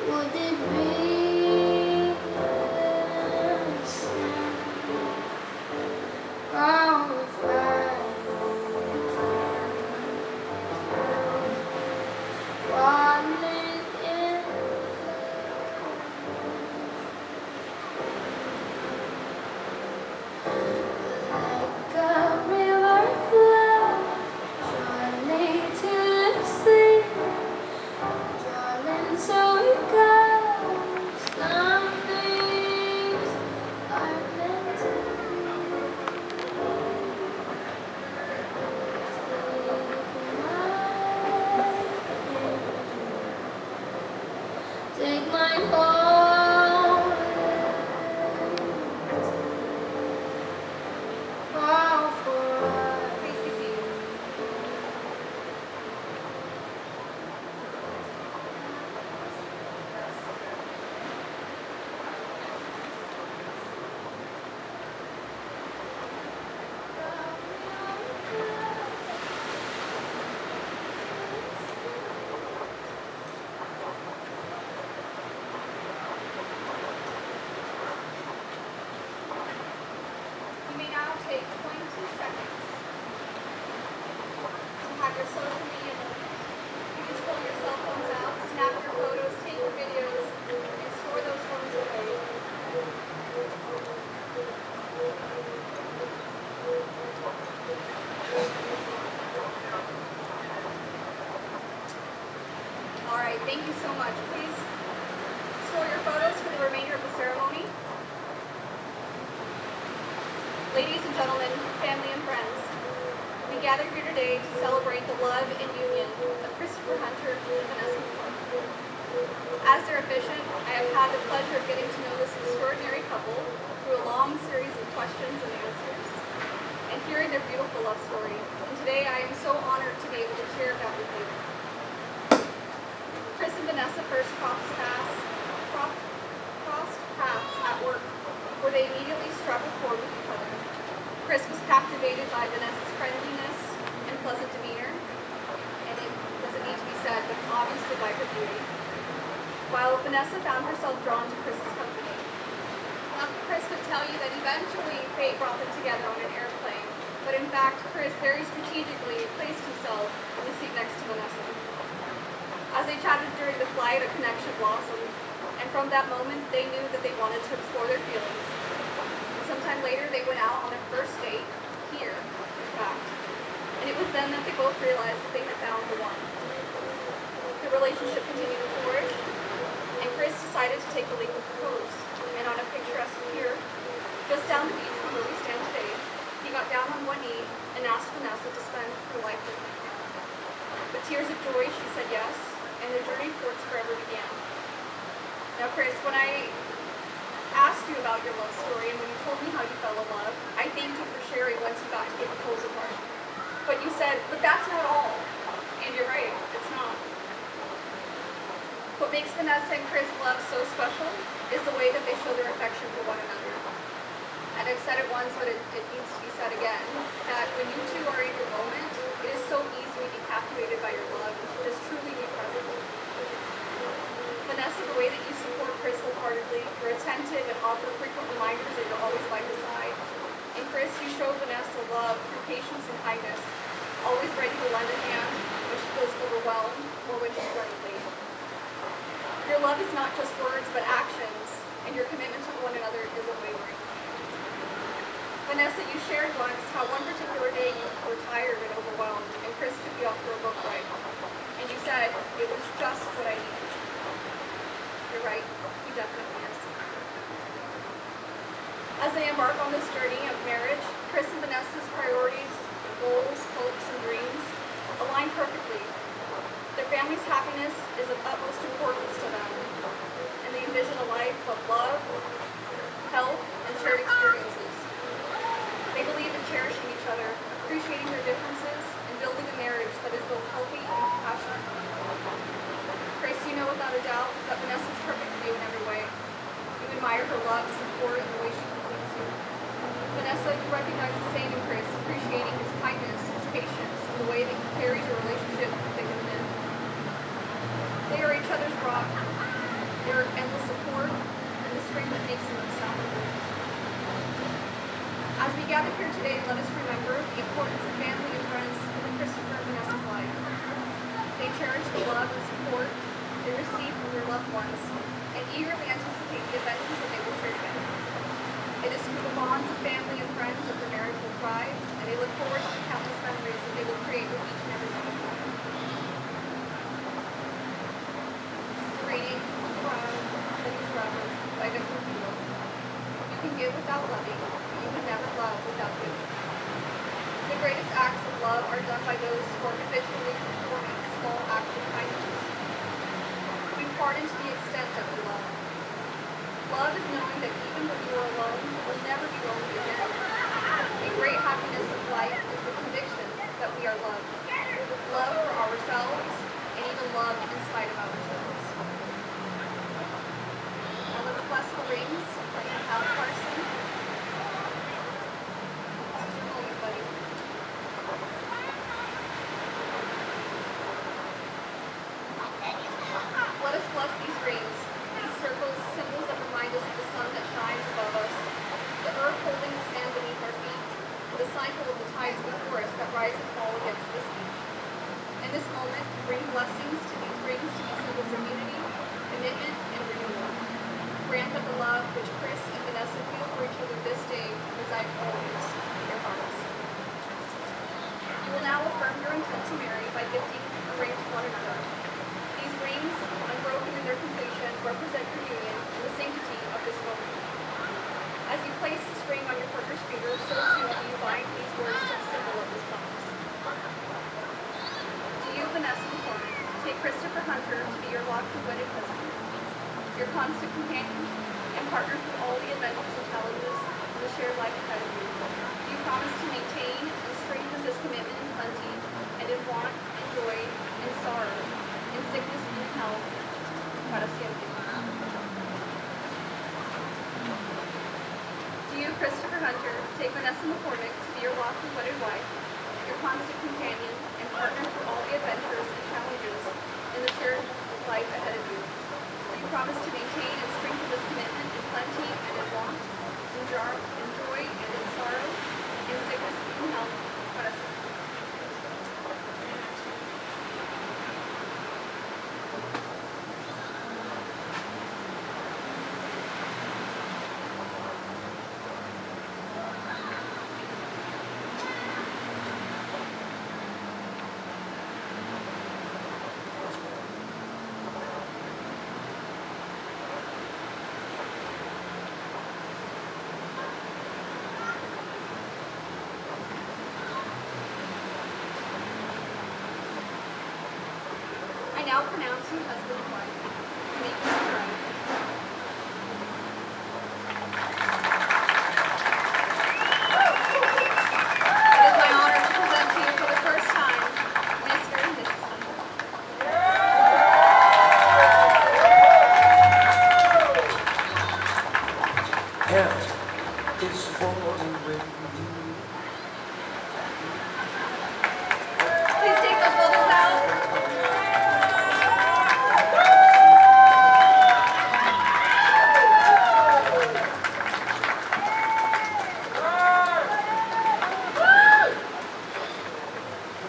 Would it be a sin? Oh, if I falling in like a river flows surely to the sea, darling, so it goes. Some things are meant to be. Take my whole all for us. You may now take 22 seconds to have your social media moment. You just pull your cell phones out, snap your photos, take your videos, and store those photos away. All right, thank you so much. Please store your photos for the remainder of the ceremony. Ladies and gentlemen, family and friends, we gather here today to celebrate the love and union of Christopher Hunter and Vanessa Moore. As their officiant, I have had the pleasure of getting to know this extraordinary couple through a long series of questions and answers, and hearing their beautiful love story. And today I am so honored to be able to share that with you. Chris and Vanessa first crossed paths at work, where they immediately struck a chord with each other. Chris was captivated by Vanessa's friendliness and pleasant demeanor, and it doesn't need to be said, but obviously by her beauty, while Vanessa found herself drawn to Chris's company. Now, Chris would tell you that eventually fate brought them together on an airplane, but in fact, Chris very strategically placed himself in the seat next to Vanessa. As they chatted during the flight, a connection blossomed, and from that moment, they knew that they wanted to explore their feelings. Sometime later, they went out on their first date, here, in fact, and it was then that they both realized that they had found the one. The relationship continued to flourish, and Chris decided to take the leap and propose, and on a picturesque pier, just down the beach from where we stand today, he got down on one knee and asked Vanessa to spend her life with him. With tears of joy, she said yes, and their journey towards forever began. Now, Chris, when I asked you about your love story and when you told me how you fell in love, I thanked you for sharing once you got to the proposal part. But you said, but that's not all. And you're right, it's not. What makes Vanessa and Chris' love so special is the way that they show their affection for one another. And I've said it once, but it needs to be said again, that when you two are in your moment, it is so easy to be captivated by your love and to just truly be present. Vanessa, the way that you support Chris wholeheartedly, you're attentive and offer frequent reminders that you're always by his side. And Chris, you show Vanessa love through patience and kindness, always ready to lend a hand when she feels overwhelmed or when she's running late. Your love is not just words, but actions, and your commitment to one another is unwavering. Vanessa, you shared once how one particular day you were tired and overwhelmed, and Chris took you out for a book ride. And you said, it was just what I needed. You're right, he definitely is. As they embark on this journey of marriage, Chris and Vanessa's priorities, goals, hopes, and dreams align perfectly. Their family's happiness is of utmost importance to them, and they envision a life of love, health, and shared experiences. They believe in cherishing each other, appreciating their differences, and building a marriage that is both healthy and compassionate. Chris, you know without a doubt that Vanessa's perfect for you in every way. You admire her love, support, and the way she completes you. Vanessa, you recognize the same in Chris, appreciating his kindness, his patience, and the way that he carries your relationship thick and thin. They are each other's rock, their endless support, and the strength that makes them unstoppable. As we gather here today, let us remember the importance of family and friends in Christopher and Vanessa's life. They cherish the love and support they receive from their loved ones and eagerly anticipate the adventures that they will share together. It is through the bonds of family and friends that their marriage will thrive, and they look forward to the countless memories that they will create with each and every one of them. Reading from Living Forever by Victor Hugo. You can give without loving, but you can never love without giving. The greatest acts of love are done by those who are habitually performing small acts of kindness. We pardon to the extent that we love. Love is knowing that even when you are alone, you will never be lonely again. A great happiness of life is the conviction that we are loved. Love for ourselves, and even love in spite of ourselves. Now let's bless the rings by Hal Carson. This is your moment, buddy. Let us bless these rings, these circles, symbols that remind us of the sun that shines above us, the earth holding the sand beneath our feet, and the cycle of the tides before us that rise and fall against this beach. In this moment, bring blessings to these rings to be symbols of unity, commitment, and renewal. Grant that the love which Chris and Vanessa feel for each other this day reside always in their hearts. You will now affirm your intent to marry by gifting a ring to one another. These rings, unbroken in their completion, represent your union and the sanctity of this moment. As you place this ring on your partner's finger, so too do you bind these words to the symbol of this promise. Do you, Vanessa McCormick, take Christopher Hunter to be your lawfully wedded husband, your constant companion, and partner through all the adventures and challenges of the shared life ahead of you? Do you promise to maintain and strengthen this commitment in plenty, and in want, and joy, and sorrow, in sickness and in health? Para siempre. Do you, Christopher Hunter, take Vanessa McCormick to be your lawfully wedded wife, your constant companion, and partner through all the adventures and challenges in the shared life ahead of you? Do you promise to maintain and strengthen this commitment in plenty and in want, in joy and in sorrow, in sickness and in health? Para siempre. I now pronounce you husband and wife. Make me right. It is my honor to present to you for the first time, Mr. and Mrs. Hunter. F is for the way. Please take those bubbles out.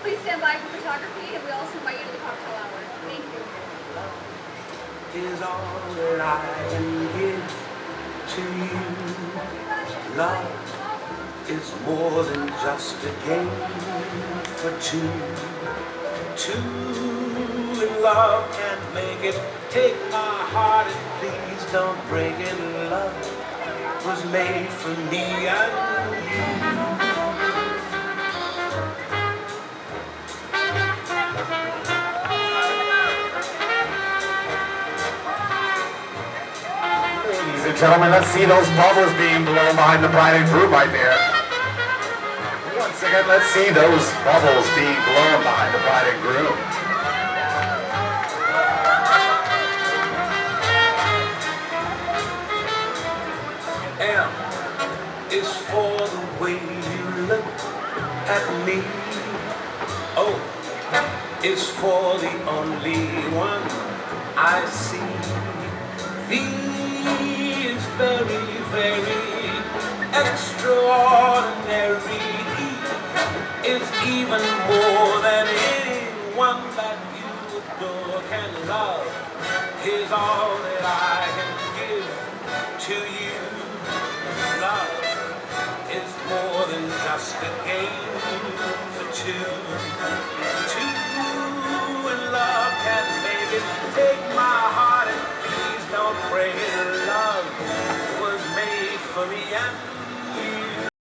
Please stand by for photography, and we also invite you to the cocktail hour. Thank you. Is all that I can give to you. Love is more than just a game for two. Two in love can't make it. Take my heart and please don't break it. Love was made for me and you. Ladies and gentlemen, let's see those bubbles being blown behind the bride and groom right there. Once again, let's see those bubbles being blown behind the bride and groom. M is for the way you look at me. O is for the only one I see. is all that I can give to you. Love is more than just a game for two.